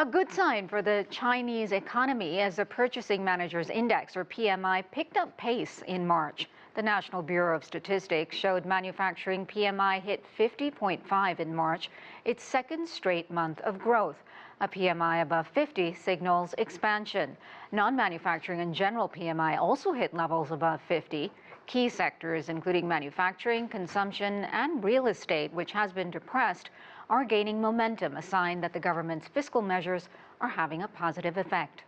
good sign for the Chinese economy as the Purchasing Managers Index, or PMI, picked up pace in March. The National Bureau of Statistics showed manufacturing PMI hit 50.5 in March, its second straight month of growth. A PMI above 50 signals expansion. Non-manufacturing and general PMI also hit levels above 50. Key sectors, including manufacturing, consumption, and real estate, which has been depressed, are gaining momentum, a sign that the government's fiscal measures are having a positive effect.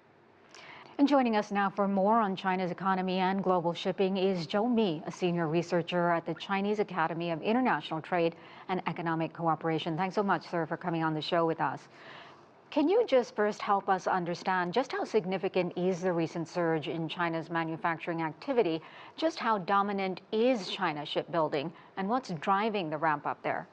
And joining us now for more on China's economy and global shipping is Zhou Mi, a senior researcher at the Chinese Academy of International Trade and Economic Cooperation. Thanks so much, sir, for coming on the show with us. Can you just first help us understand just how significant is the recent surge in China's manufacturing activity? Just how dominant is China shipbuilding, and what's driving the ramp up there?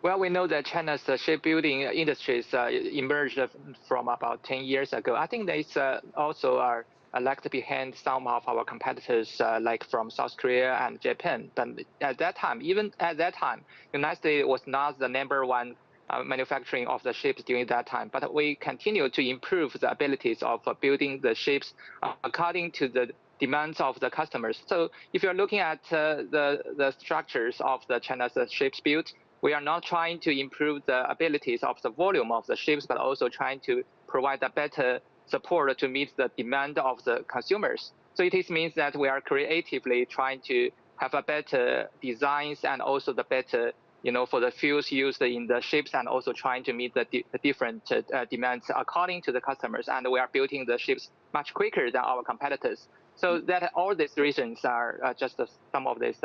Well, we know that China's shipbuilding industries emerged from about 10 years ago. I think it's also lagged behind some of our competitors, like from South Korea and Japan. But at that time, even at that time, the United States was not the #1 manufacturing of the ships during that time. But we continue to improve the abilities of building the ships according to the demands of the customers. So if you're looking at the structures of the China's ships built, we are not trying to improve the abilities of the volume of the ships, but also trying to provide a better support to meet the demand of the consumers. So it means that we are creatively trying to have a better designs and also the better, for the fuels used in the ships, and also trying to meet the different demands according to the customers. And we are building the ships much quicker than our competitors. So that all these reasons are just some of this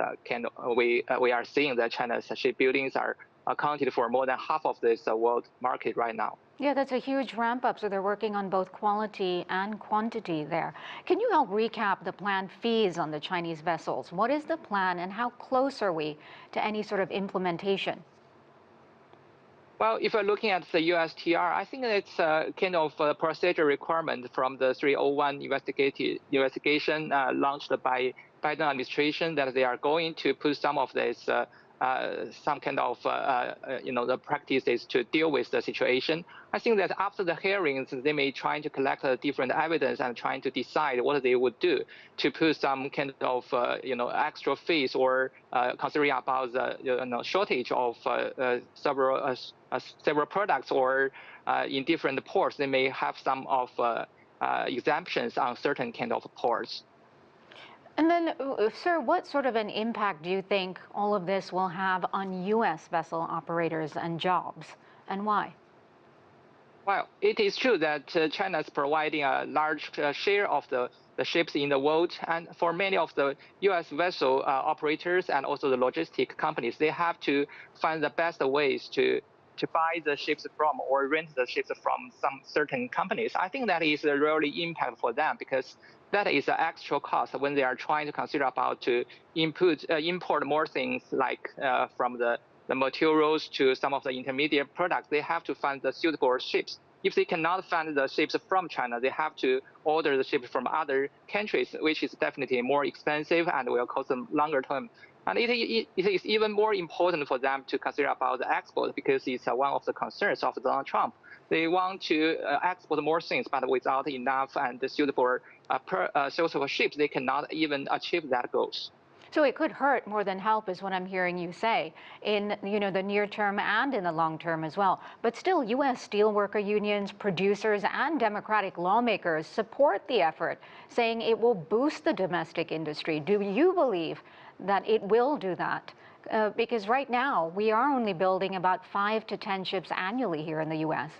we are seeing that China's shipbuildings are accounted for more than half of this world market right now. Yeah, that's a huge ramp up. So they're working on both quality and quantity there. Can you help recap the planned fees on the Chinese vessels? What is the plan and how close are we to any sort of implementation? Well, if you're looking at the USTR, I think it's kind of a procedure requirement from the 301 investigation launched by Biden administration that they are going to put some of this, some kind of, the practices to deal with the situation. I think that after the hearings, they may try to collect different evidence and trying to decide what they would do to put some kind of, extra fees or considering about the shortage of several products or in different ports, they may have some of exemptions on certain kind of ports. And then, sir, what sort of an impact do you think all of this will have on U.S. vessel operators and jobs, and why? Well, it is true that China is providing a large share of the ships in the world, and for many of the U.S. vessel operators and also the logistic companies, they have to find the best ways to buy the ships from or rent the ships from some certain companies. I think that is a really impact for them because that is an extra cost when they are trying to consider about to import more things like from the materials to some of the intermediate products. They have to find the suitable ships. If they cannot find the ships from China, they have to order the ships from other countries, which is definitely more expensive and will cost them longer term. And it is even more important for them to consider about the export because it's one of the concerns of Donald Trump. They want to export more things, but without enough and suitable ships, they cannot even achieve that goals. So it could hurt more than help is what I'm hearing you say in the near term and in the long term as well. But still, U.S. steelworker unions, producers, and Democratic lawmakers support the effort, saying it will boost the domestic industry. Do you believe that it will do that? Because right now, we are only building about 5 to 10 ships annually here in the U.S.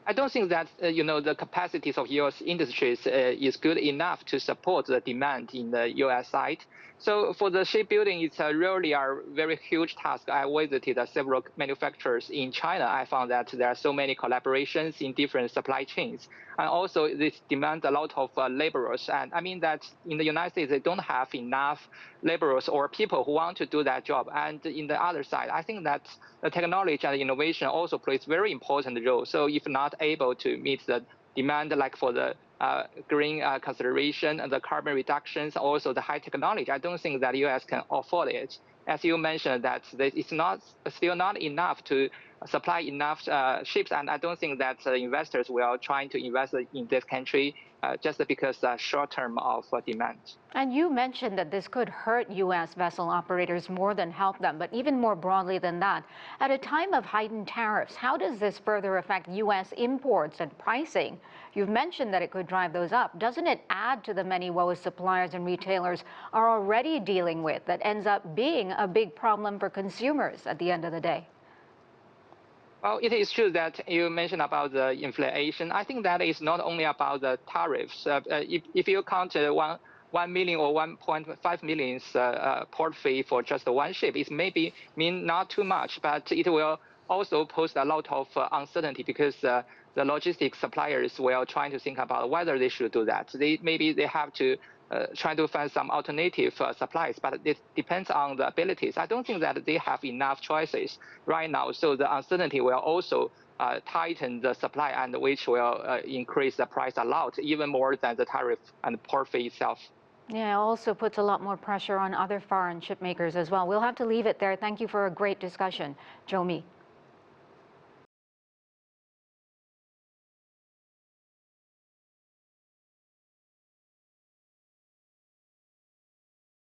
I don't think that the capacities of U.S. industries is good enough to support the demand in the U.S. side. So for the shipbuilding, it's really a very huge task. I visited several manufacturers in China. I found that there are so many collaborations in different supply chains. And also this demands a lot of laborers. And I mean that in the United States, they don't have enough laborers or people who want to do that job. And in the other side, I think that the technology and innovation also plays very important role. So if not able to meet the demand, like for the green consideration and the carbon reductions, also the high technology, I don't think that U.S. can afford it. As you mentioned, that it's still not enough to supply enough ships, and I don't think that investors will try to invest in this country just because short term of demand. And you mentioned that this could hurt U.S. vessel operators more than help them, but even more broadly than that, at a time of heightened tariffs, how does this further affect U.S. imports and pricing? You've mentioned that it could drive those up. Doesn't it add to the many woes suppliers and retailers are already dealing with that ends up being a big problem for consumers at the end of the day? Well, it is true that you mentioned about the inflation. I think that is not only about the tariffs. If you count 1 million or 1.5 million port fee for just one ship, it maybe mean not too much, but it will also pose a lot of uncertainty because the logistics suppliers will try to think about whether they should do that. Maybe they have to try to find some alternative supplies, but it depends on the abilities. I don't think that they have enough choices right now, so the uncertainty will also tighten the supply, and which will increase the price a lot, even more than the tariff and port fee itself. Yeah, it also puts a lot more pressure on other foreign ship makers as well. We'll have to leave it there. Thank you for a great discussion, Zhou Mi.